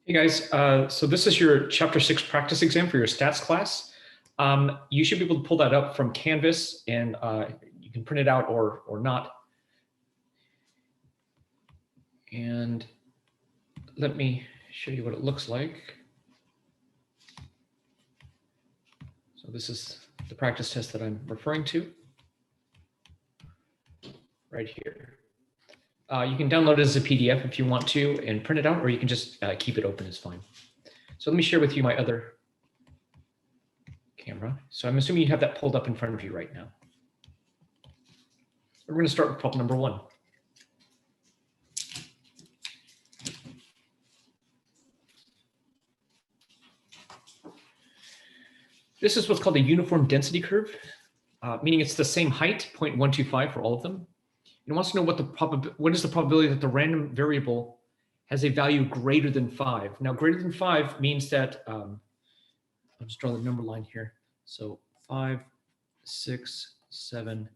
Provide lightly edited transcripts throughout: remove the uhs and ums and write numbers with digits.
Hey guys, so this is your Chapter 6 practice exam for your stats class. You should be able to pull that up from Canvas, and you can print it out or not. And let me show you what it looks like. So this is the practice test that I'm referring to right here. You can download it as a PDF if you want to and print it out, or you can just keep it open, is fine. So let me share with you my other camera. So I'm assuming you have that pulled up in front of you right now. We're going to start with problem number 1. This is what's called a uniform density curve, meaning it's the same height, 0.125 for all of them. It wants to know what is the probability that the random variable has a value greater than 5. Now, greater than 5 means that, I'll just draw the number line here. So 5, 6, 7,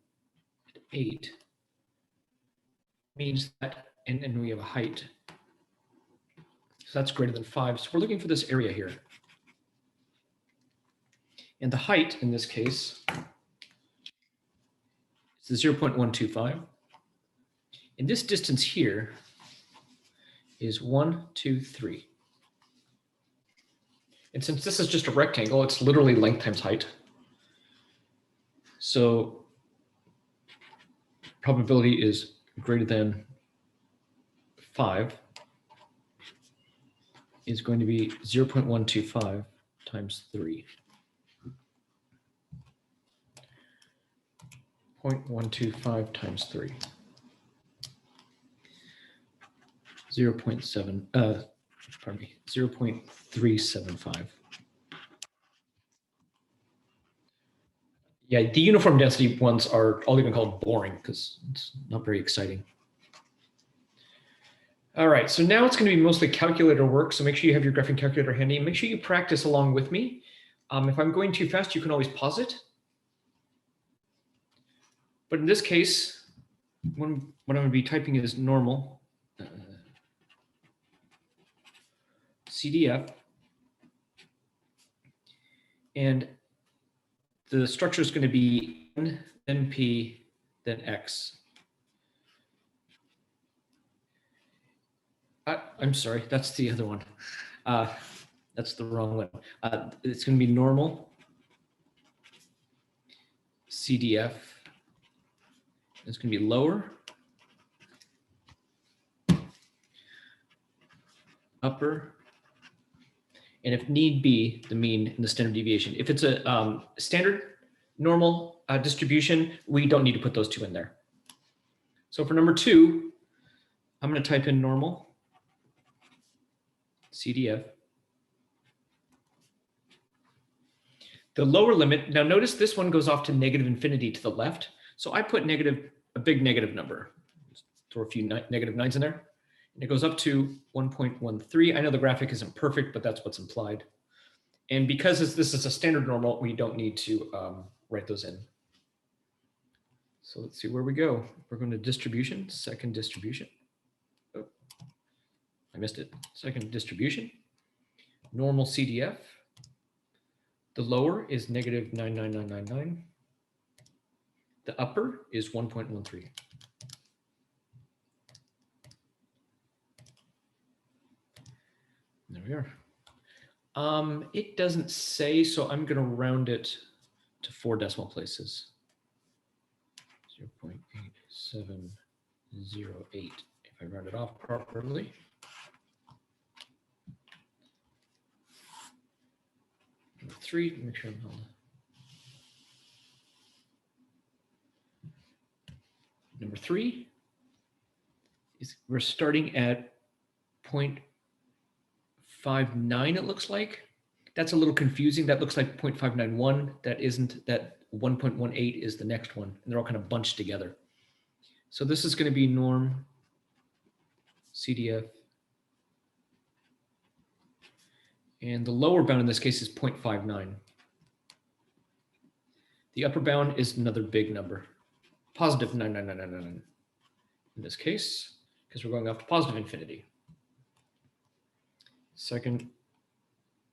8 means that, and we have a height. So that's greater than 5. So we're looking for this area here. And the height in this case is 0.125. And this distance here is 1, 2, 3. And since this is just a rectangle, it's literally length times height. So probability is greater than 5 is going to be 0.125 times 3. 0.125 times 3. 0.375. Yeah, the uniform density ones are all even called boring because it's not very exciting. All right, so now it's going to be mostly calculator work, so make sure you have your graphing calculator handy and make sure you practice along with me. If I'm going too fast, you can always pause it. But in this case, what I'm going to be typing is normal CDF, and the structure is going to be N, then P, then X. I'm sorry, that's the other one. That's the wrong one. It's going to be normal CDF. It's going to be lower, upper, and if need be, the mean and the standard deviation. If it's a standard normal distribution, we don't need to put those two in there. So for number 2, I'm going to type in normal CDF. The lower limit, now notice this one goes off to negative infinity to the left. So I put a big negative number. Just throw a few negative 9s in there. And it goes up to 1.13. I know the graphic isn't perfect, but that's what's implied. And because this is a standard normal, we don't need to write those in. So let's see where we go. We're going to distribution, second distribution. Oh, I missed it. Second distribution, normal CDF. The lower is negative 99999. The upper is 1.13. There we are. It doesn't say, so I'm going to round it to 4 decimal places. 0.8708 if I round it off properly. Number 3, make sure I'm on. Number 3 is we're starting at 0.59, it looks like. That's a little confusing. That looks like 0.591. That isn't. That 1.18 is the next one, and they're all kind of bunched together. So this is going to be norm CDF. And the lower bound in this case is 0.59. The upper bound is another big number, positive 99999 in this case, because we're going up to positive infinity. second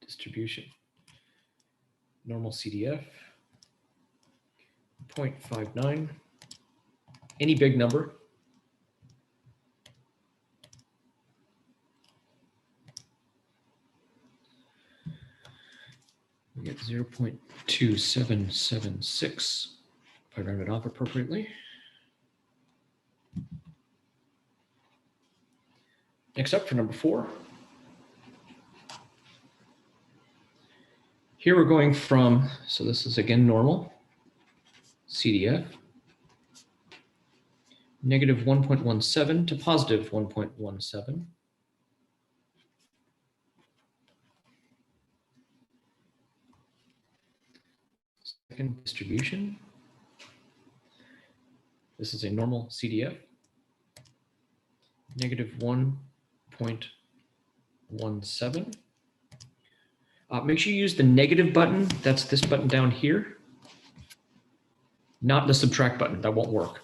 distribution, normal CDF, 0.59, any big number. We get 0.2776 if I round it off appropriately. Next up for number 4. Here we're going from, so this is again normal, CDF, negative 1.17 to positive 1.17. Second distribution. This is a normal CDF, negative 1.17. Make sure you use the negative button. That's this button down here, not the subtract button. That won't work.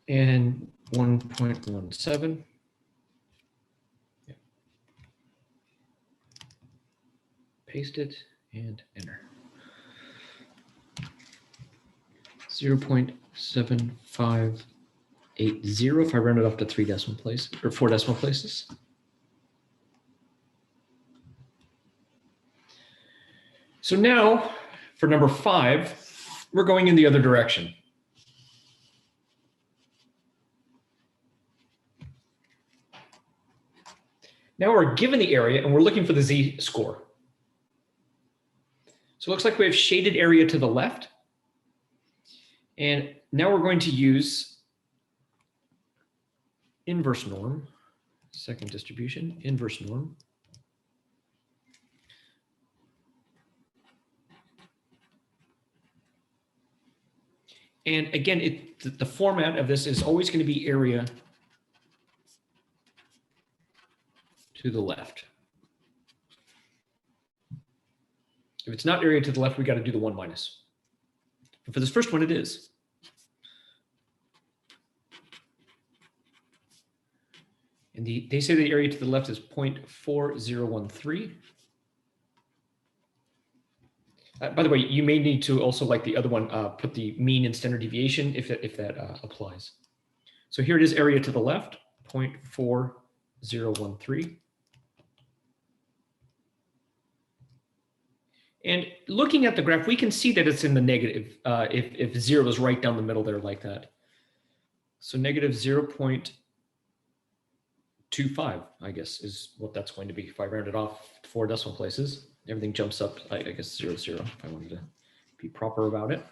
And 1.17. Yeah. Paste it and enter. 0.7580 if I round it off to 3 decimal places or 4 decimal places. So now for number 5, we're going in the other direction. Now we're given the area and we're looking for the z-score. So it looks like we have shaded area to the left. And now we're going to use inverse norm, second distribution, inverse norm. And again, the format of this is always going to be area to the left. If it's not area to the left, we got to do the 1 minus. But for this first one, it is. And they say the area to the left is 0.4013. By the way, you may need to also, like the other one, put the mean and standard deviation if that applies. So here it is, area to the left, 0.4013. And looking at the graph, we can see that it's in the negative if 0 is right down the middle there like that. So negative 0.25, I guess, is what that's going to be. If I round it off 4 decimal places, everything jumps up, I guess, 0, 0, if I wanted to be proper about it.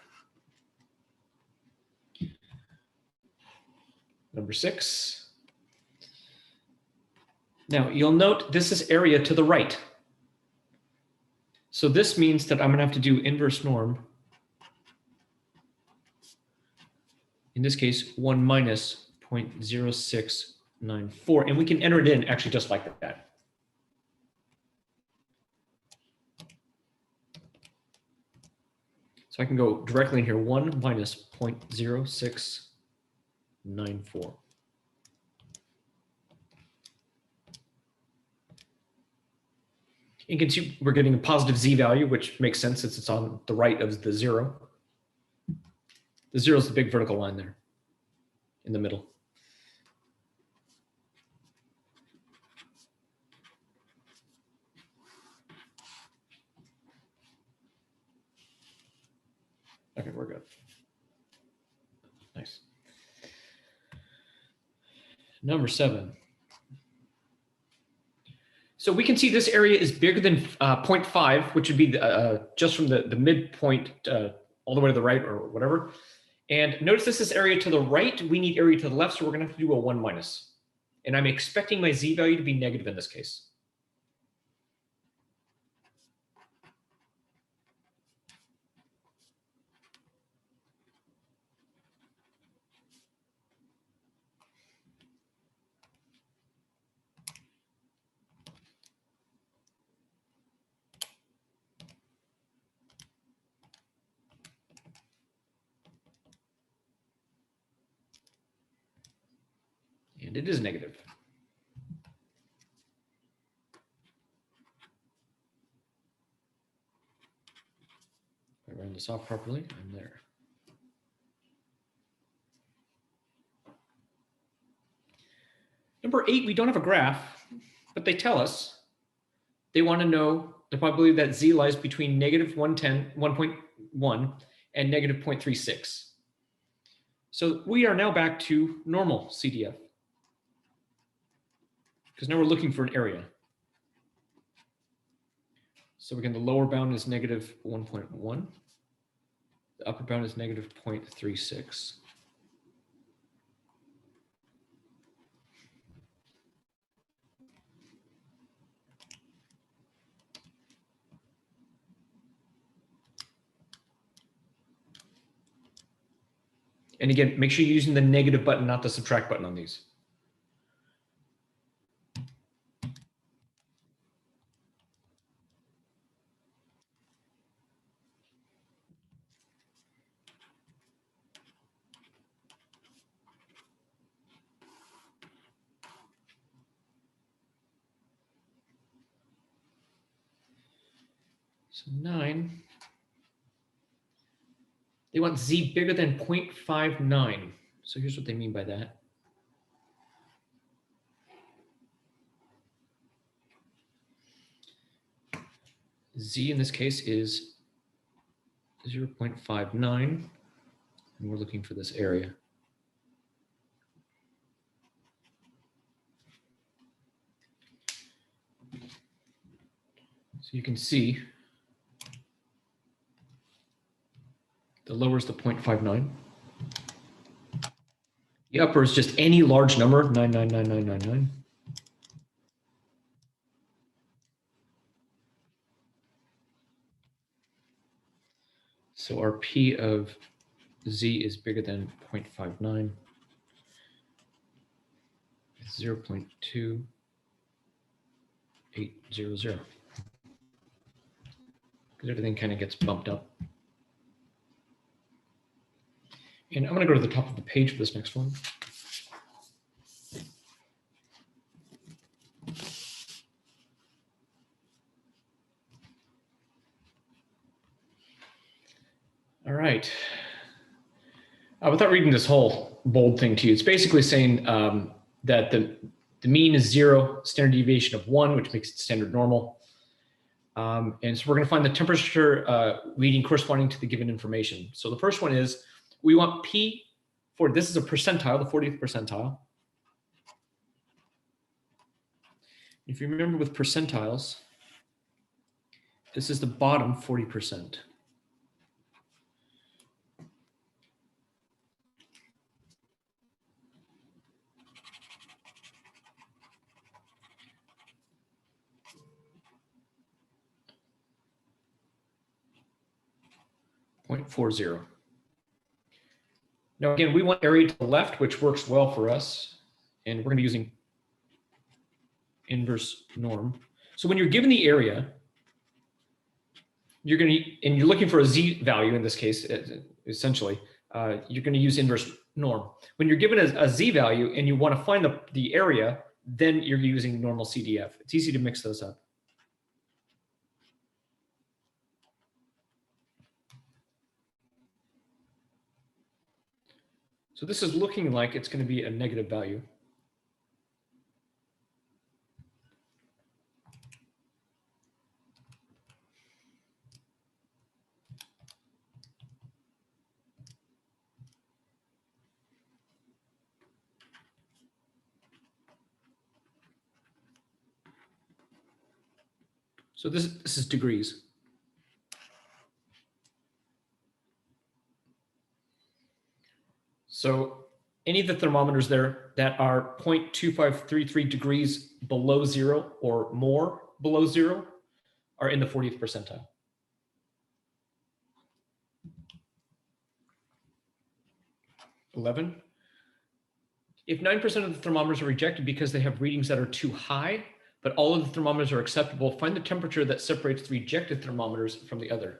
Number 6. Now, you'll note this is area to the right. So this means that I'm going to have to do inverse norm. In this case, 1 minus 0.0694. And we can enter it in actually just like that. So I can go directly in here, 1 minus 0.0694. You can see we're getting a positive z value, which makes sense since it's on the right of the 0. The 0 is the big vertical line there in the middle. Okay, we're good. Nice. Number 7. So we can see this area is bigger than 0.5, which would be just from the midpoint all the way to the right or whatever. And notice this is area to the right. We need area to the left, so we're going to have to do a 1 minus. And I'm expecting my z value to be negative in this case. And it is negative. If I run this off properly, I'm there. Number 8, we don't have a graph, but they tell us they want to know the probability that z lies between negative 1.1 and negative 0.36. So we are now back to normal CDF, because now we're looking for an area. So again, the lower bound is negative 1.1. The upper bound is negative 0.36. And again, make sure you're using the negative button, not the subtract button on these. So 9, they want z bigger than 0.59. So here's what they mean by that. Z in this case is 0.59, and we're looking for this area. So you can see the lower is the 0.59. The upper is just any large number, 9999999. So our P of Z is bigger than 0.59. It's 0.2800. Because everything kind of gets bumped up. And I'm going to go to the top of the page for this next one. All right. Without reading this whole bold thing to you, it's basically saying that the mean is 0, standard deviation of 1, which makes it standard normal. And so we're going to find the temperature reading corresponding to the given information. So the first one is we want P for, this is a percentile, the 40th percentile. If you remember with percentiles, this is the bottom 40%. .40. Now, again, we want area to the left, which works well for us. And we're going to be using inverse norm. So when you're given the area, you're going to, and you're looking for a z value in this case, essentially, you're going to use inverse norm. When you're given a z value and you want to find the area, then you're using normal CDF. It's easy to mix those up. So this is looking like it's going to be a negative value. So this is degrees. So any of the thermometers there that are 0.2533 degrees below 0 or more below 0 are in the 40th percentile. (11) If 9% of the thermometers are rejected because they have readings that are too high, but all of the thermometers are acceptable, find the temperature that separates the rejected thermometers from the other.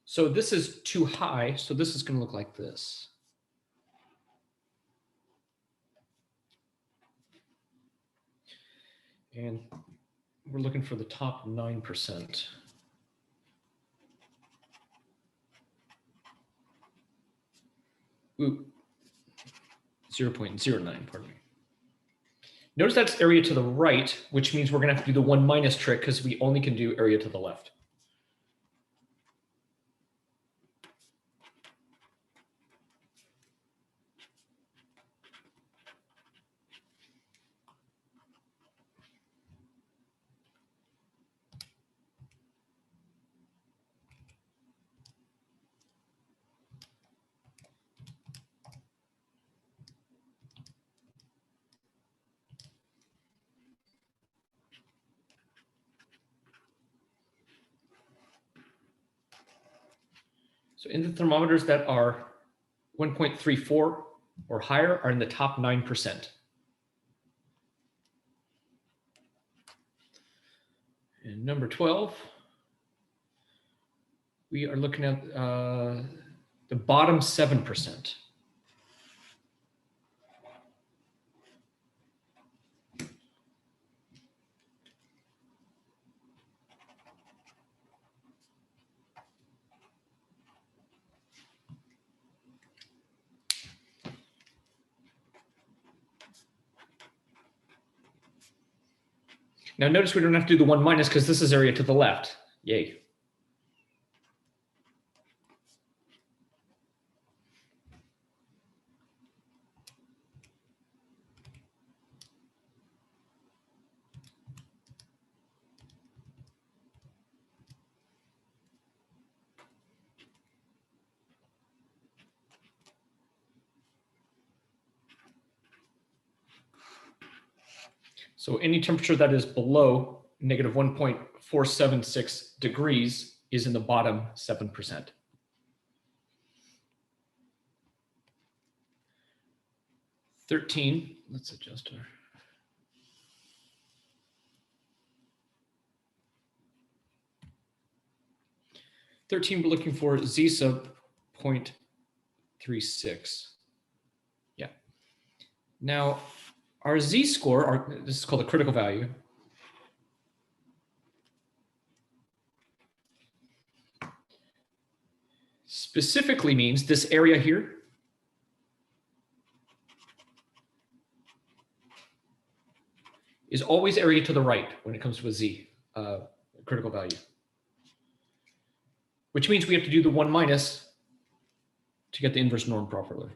So this is too high, so this is going to look like this. And we're looking for the top 9%. Ooh, 0.09, pardon me. Notice that's area to the right, which means we're going to have to do the 1 minus trick because we only can do area to the left. So in the thermometers that are 1.34 or higher are in the top 9%. And number 12, we are looking at the bottom 7%. Now notice we don't have to do the 1 minus because this is area to the left. Yay. So any temperature that is below negative 1.476 degrees is in the bottom 7%. Let's adjust our. We're looking for Z sub 0.36. Yeah. Now, our Z score, this is called a critical value. Specifically means this area here is always area to the right when it comes to a Z critical value, which means we have to do the 1 minus to get the inverse norm properly.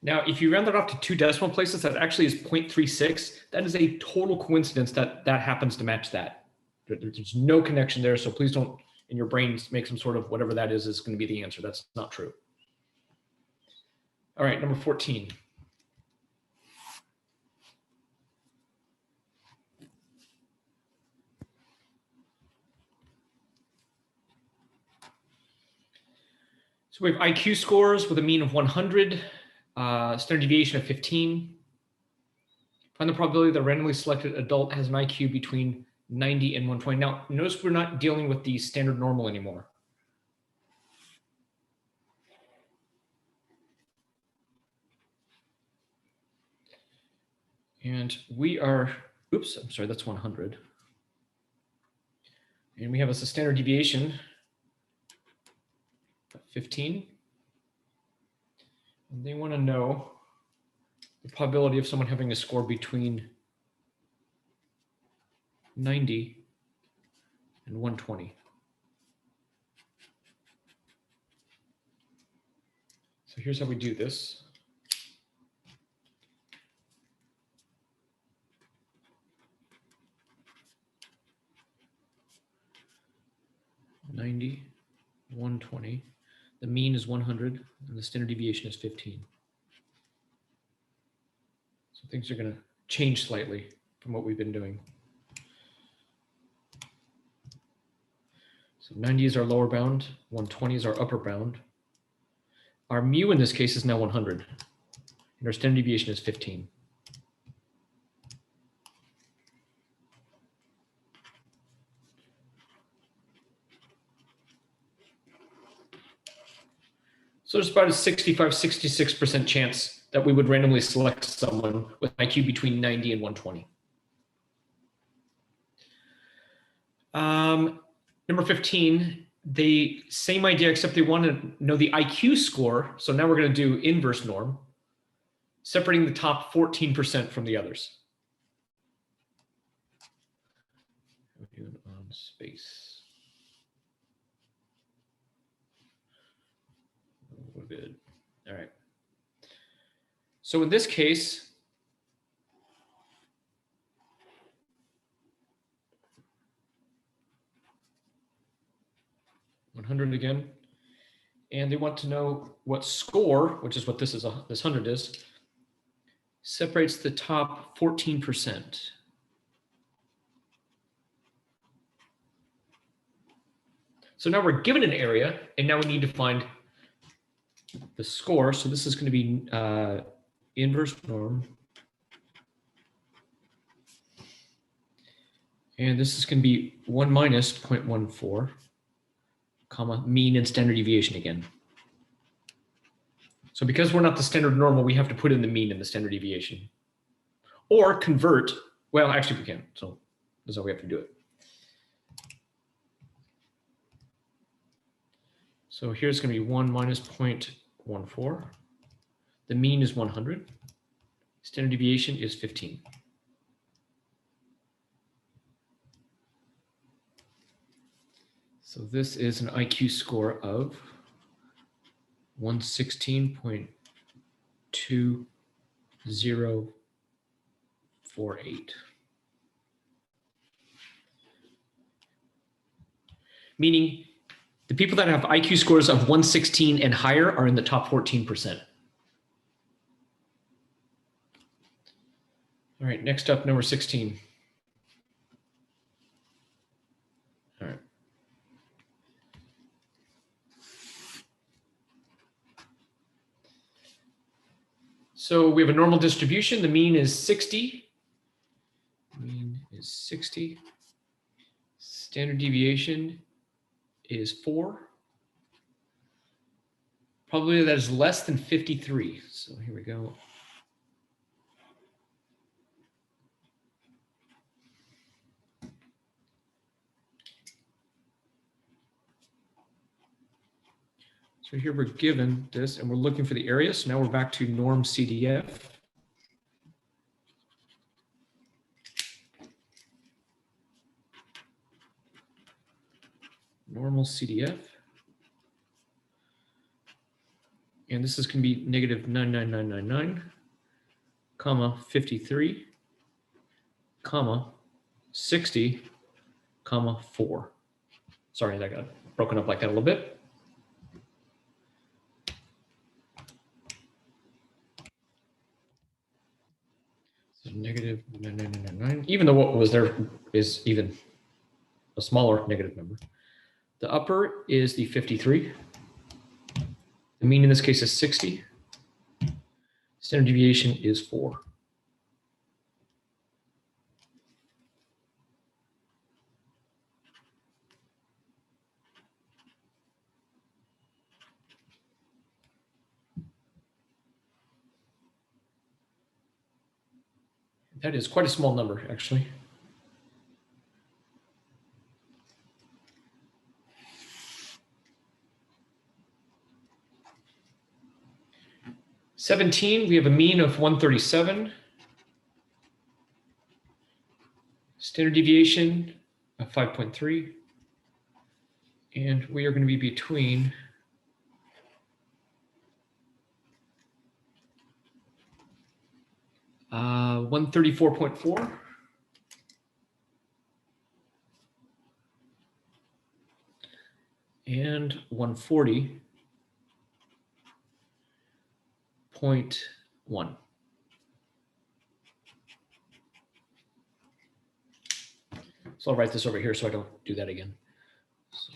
Now, if you round that off to 2 decimal places, that actually is 0.36. That is a total coincidence that that happens to match that. There's no connection there, so please don't, in your brains, make some sort of whatever that is going to be the answer. That's not true. All right, number 14. So we have IQ scores with a mean of 100. Standard deviation of 15. Find the probability that a randomly selected adult has an IQ between 90 and 120. Now, notice we're not dealing with the standard normal anymore. And we are, oops, I'm sorry, that's 100. And we have a standard deviation of 15. And they want to know the probability of someone having a score between 90 and 120. So here's how we do this. (90, 120). The mean is 100 and the standard deviation is 15. So things are going to change slightly from what we've been doing. So 90 is our lower bound, 120 is our upper bound. Our mu in this case is now 100, and our standard deviation is 15. So there's about a 65, 66% chance that we would randomly select someone with IQ between 90 and 120. Number 15, the same idea, except they want to know the IQ score. So now we're going to do inverse norm, separating the top 14% from the others. We're doing on space. We're good. All right. So in this case, $100 again, and they want to know what score, which is what this is, this 100 is, separates the top 14%. So now we're given an area, and now we need to find the score. So this is going to be inverse norm. And this is going to be 1 minus 0.14, comma, mean and standard deviation again. So because we're not the standard normal, we have to put in the mean and the standard deviation. Or convert, well, actually we can. So this is how we have to do it. So here's going to be 1 minus 0.14. The mean is 100. Standard deviation is 15. So this is an IQ score of 116.2048. Meaning the people that have IQ scores of 116 and higher are in the top 14%. All right, next up, number 16. All right. So we have a normal distribution. The mean is 60. Mean is 60. Standard deviation is 4. Probably that is less than 53. So here we go. So here we're given this and we're looking for the area. So now we're back to norm CDF. Normal CDF. And this is going to be negative 99999, comma 53, comma 60, comma 4. Sorry, that got broken up like that a little bit. So negative 99999, even though what was there is even a smaller negative number. The upper is the 53. The mean in this case is 60. Standard deviation is 4. That is quite a small number, actually. '17, we have a mean of 137. Standard deviation of 5.3. And we are going to be between uh, 134.4 and 140.1. So I'll write this over here so I don't do that again. So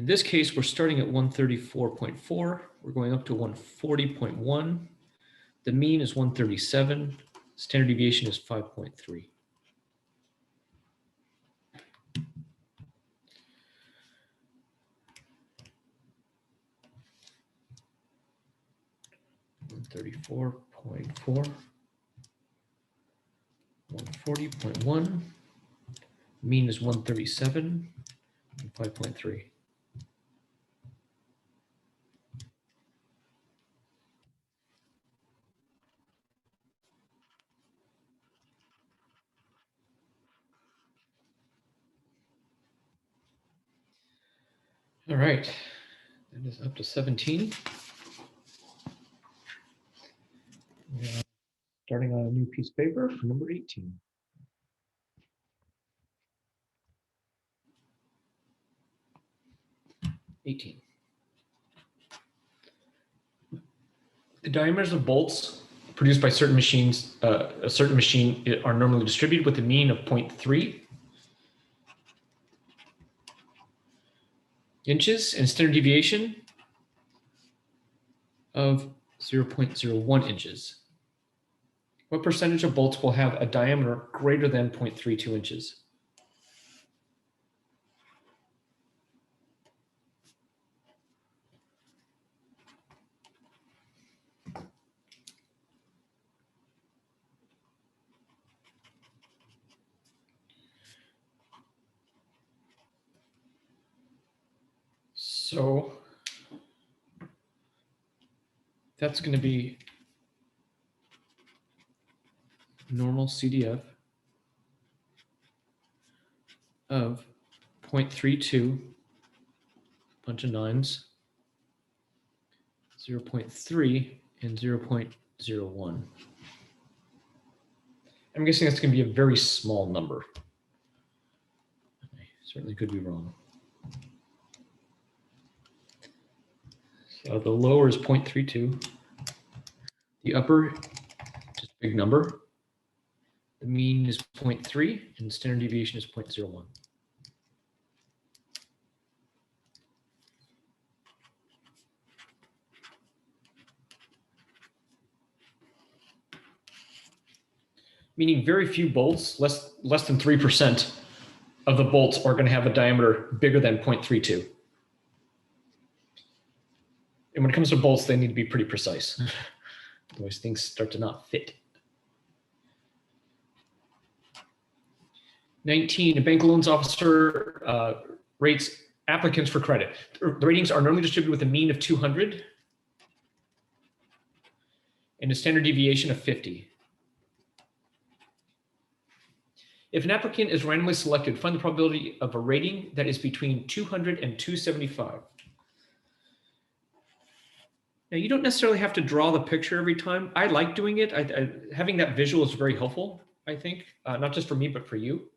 In this case, we're starting at 134.4. We're going up to 140.1. The mean is 137. Standard deviation is 5.3. $134.4, 140.1, mean is 137, and 5.3. All right, that is up to 17. Starting on a new piece of paper for number 18. The diameters of bolts produced by certain machines, a certain machine, are normally distributed with a mean of 0.3 inches and standard deviation of 0.01 inches. What percentage of bolts will have a diameter greater than 0.32 inches? So that's going to be normal CDF of 0.32, bunch of nines, 0.3, and 0.01. I'm guessing that's going to be a very small number. I certainly could be wrong. So the lower is 0.32. The upper, just a big number. The mean is 0.3 and standard deviation is 0.01. Meaning very few bolts, less than 3% of the bolts are going to have a diameter bigger than 0.32. And when it comes to bolts, they need to be pretty precise. Otherwise things start to not fit. 19, a bank loans officer rates applicants for credit. The ratings are normally distributed with a mean of 200 and a standard deviation of 50. If an applicant is randomly selected, find the probability of a rating that is between 200 and 275. Now, you don't necessarily have to draw the picture every time. I like doing it. Having that visual is very helpful, I think, not just for me, but for you.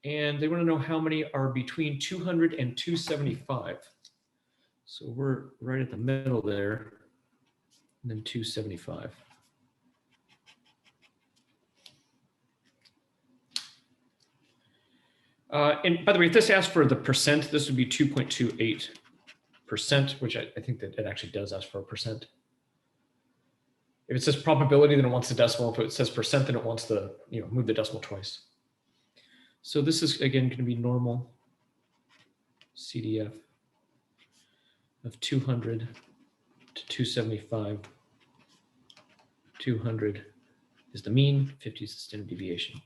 And they want to know how many are between 200 and 275. So we're right at the middle there, and then 275. And by the way, if this asks for the percent, this would be 2.28%, which I think that it actually does ask for a percent. If it says probability, then it wants the decimal. If it says percent, then it wants to move the decimal twice. So this is, again, going to be normal CDF of 200 to 275. 200 is the mean, 50 is the standard deviation.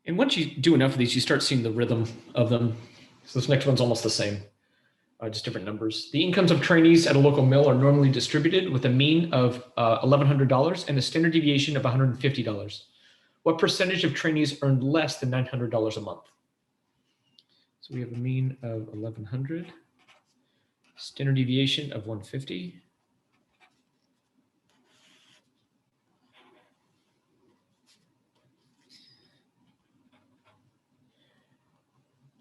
And once you do enough of these, you start seeing the rhythm of them. So this next one's almost the same, just different numbers. The incomes of trainees at a local mill are normally distributed with a mean of $1,100 and a standard deviation of $150. What percentage of trainees earned less than $900 a month? So we have a mean of 1,100 Standard deviation of 150.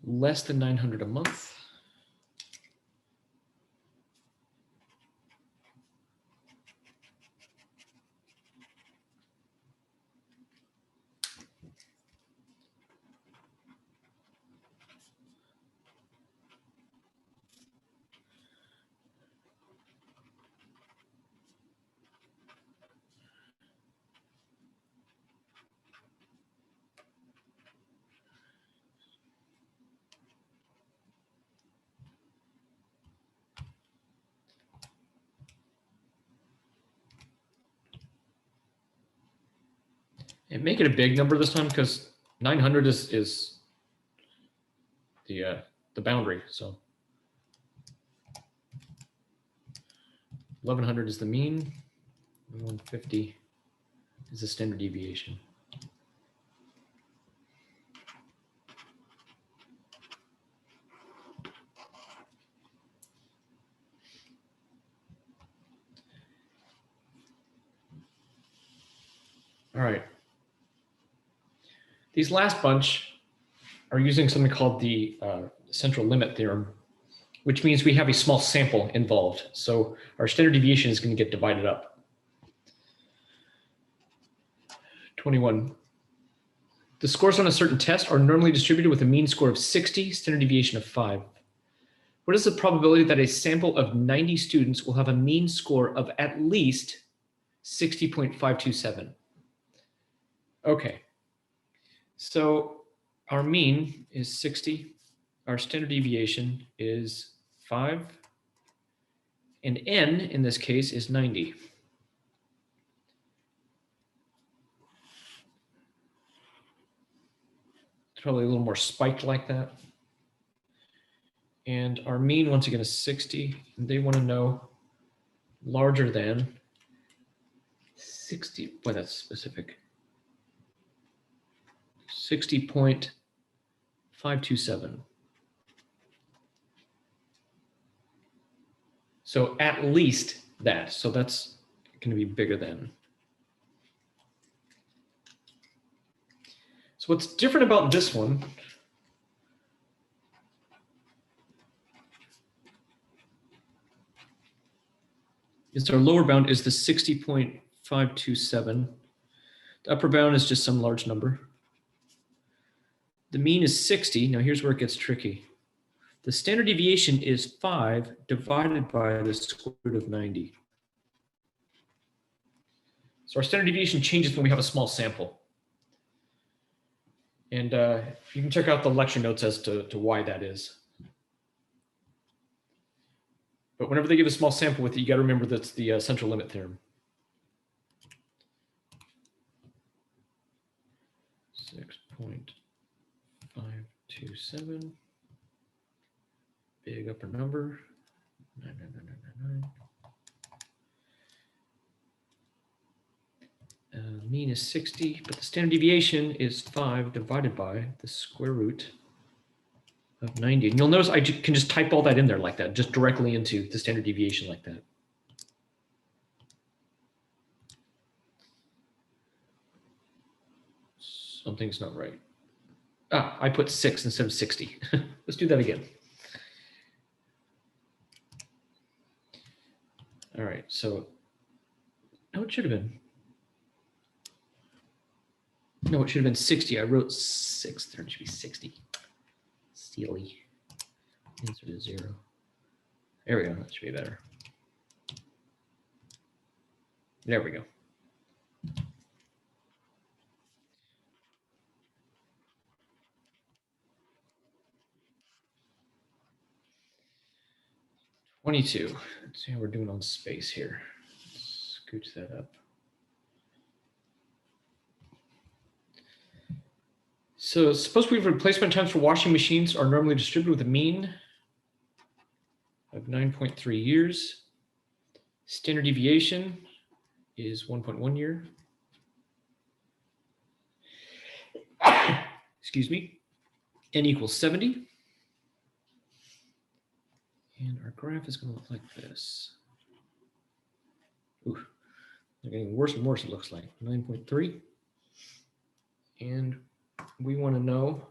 Less than 900 a month. And make it a big number this time because 900 is the boundary. So 1100 is the mean. 150 is the standard deviation. All right. These last bunch are using something called the central limit theorem, which means we have a small sample involved. So our standard deviation is going to get divided up. 21. The scores on a certain test are normally distributed with a mean score of 60, standard deviation of 5. What is the probability that a sample of 90 students will have a mean score of at least 60.527? Okay. So our mean is 60. Our standard deviation is 5. And n in this case is 90. It's probably a little more spiked like that. And our mean, once again, is 60. And they want to know larger than 60. Boy, that's specific. 60.527. So at least that. So that's going to be bigger than. So what's different about this one is our lower bound is the 60.527. The upper bound is just some large number. The mean is 60. Now here's where it gets tricky. The standard deviation is 5 divided by the square root of 90. So our standard deviation changes when we have a small sample. And you can check out the lecture notes as to why that is. But whenever they give a small sample with it, you got to remember that's the central limit theorem. 6.527. Big upper number. 99999. Mean is 60, but the standard deviation is 5 divided by the square root of 90. And you'll notice I can just type all that in there like that, just directly into the standard deviation like that. Something's not right. Ah, I put 6 instead of 60. Let's do that again. All right, so, no, it should have been. No, it should have been 60. I wrote 6 there. It should be 60. Silly. Answer to 0. There we go. That should be better. There we go. Let's see how we're doing on space here. Let's scooch that up. So suppose we've replacement times for washing machines are normally distributed with a mean of 9.3 years. Standard deviation is 1.1 year. Excuse me. N equals 70. And our graph is going to look like this. Ooh, they're getting worse and worse, it looks like. 9.3. And we want to know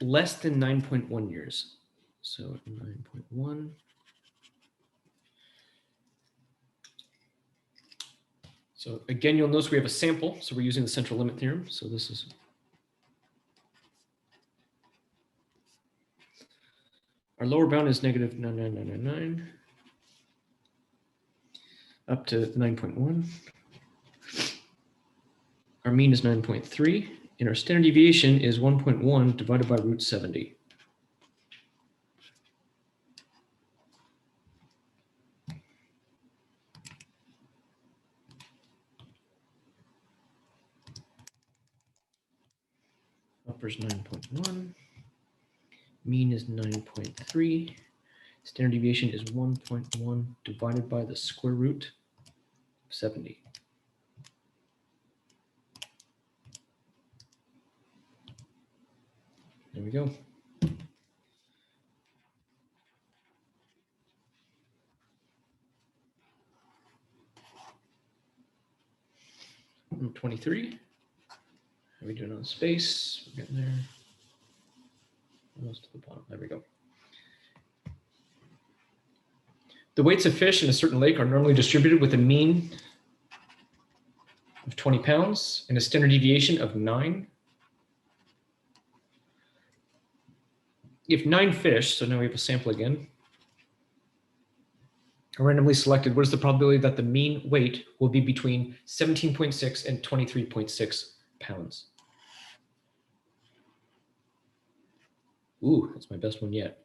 less than 9.1 years. So 9.1. So again, you'll notice we have a sample. So we're using the central limit theorem. So this is our lower bound is negative 99999 up to 9.1. Our mean is 9.3, and our standard deviation is 1.1 divided by root 70. Upper is 9.1, mean is 9.3, standard deviation is 1.1 divided by the square root of 70. There we go. Number 23. How are we doing on space? We're getting there. Almost to the bottom. There we go. The weights of fish in a certain lake are normally distributed with a mean of 20 pounds and a standard deviation of 9. If 9 fish, so now we have a sample again, are randomly selected, what is the probability that the mean weight will be between 17.6 and 23.6 pounds? Ooh, that's my best one yet.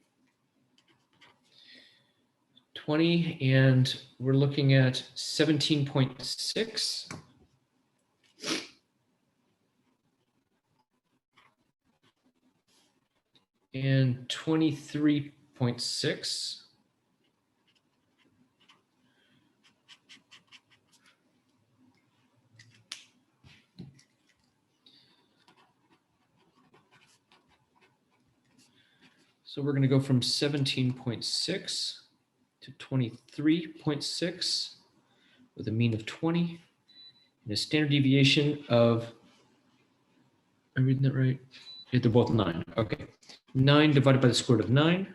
20, and we're looking at 17.6. And 23.6. So we're going to go from 17.6 to 23.6 with a mean of 20 and a standard deviation of, am I reading that right? Yeah, they're both 9. Okay. 9 divided by the square root of 9.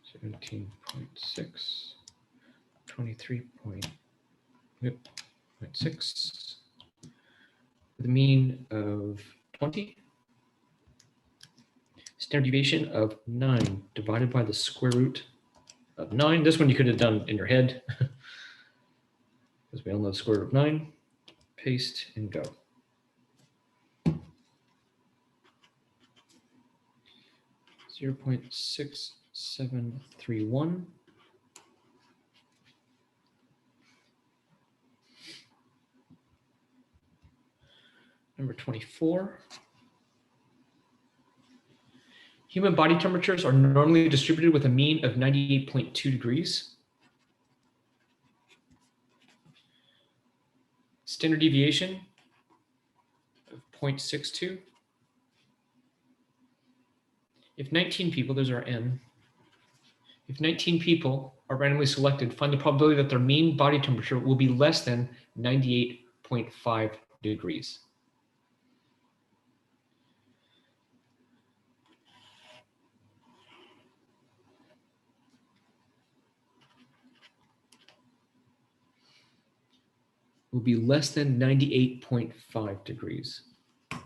Seventeen 23.6 with a mean of 20. Standard deviation of 9 divided by the square root of 9. This one you could have done in your head because we all know the square root of 9. Paste and go. Zero 0.6731. Number 24. Human body temperatures are normally distributed with a mean of 98.2 degrees. Standard deviation of 0.62. If 19 people, those are n. If 19 people are randomly selected, find the probability that their mean body temperature will be less than 98.5 degrees. Will be less than 98.5 degrees. So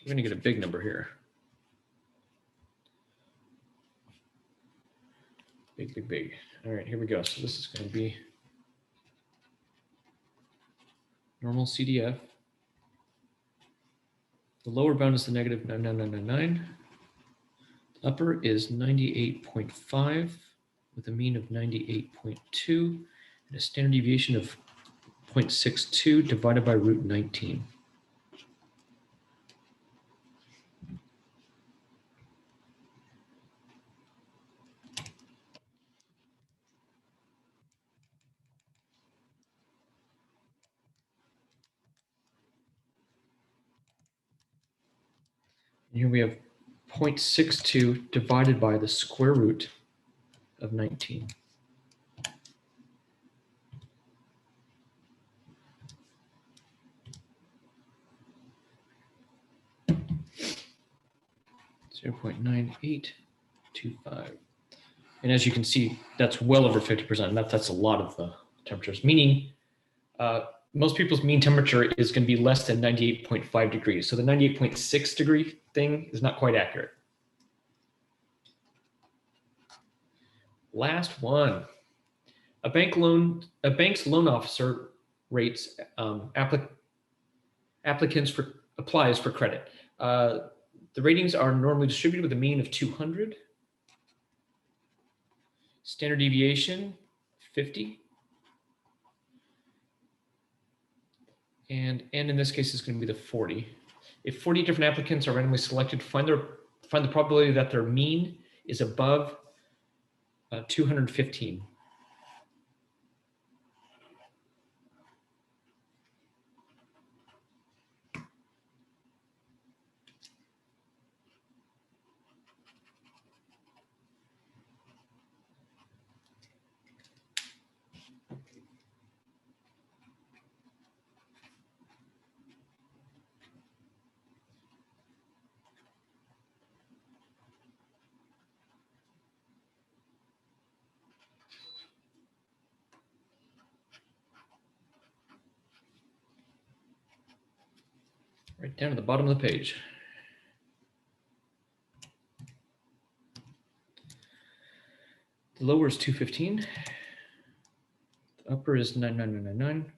we're going to get a big number here. Big, big, big. All right, here we go. So this is going to be normal CDF. The lower bound is the negative 99999. Upper is 98.5 with a mean of 98.2 and a standard deviation of 0.62 divided by root 19. And here we have 0.62 divided by the square root of 19. .9825. And as you can see, that's well over 50%. That's a lot of the temperatures, meaning most people's mean temperature is going to be less than 98.5 degrees. So the 98.6 degree thing is not quite accurate. Last one. A bank's loan officer rates applies for credit. The ratings are normally distributed with a mean of 200. Standard deviation, 50. And in this case, it's going to be the 40. If 40 different applicants are randomly selected, find the probability that their mean is above 215. Right down to the bottom of the page. The lower is 215. The upper is 99999.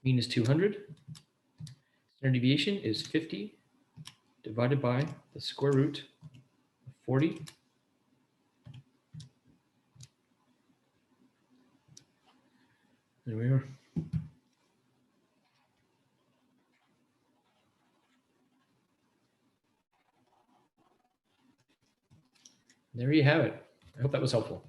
Mean is 200. Standard deviation is 50 divided by the square root of 40. There we are. There you have it. I hope that was helpful.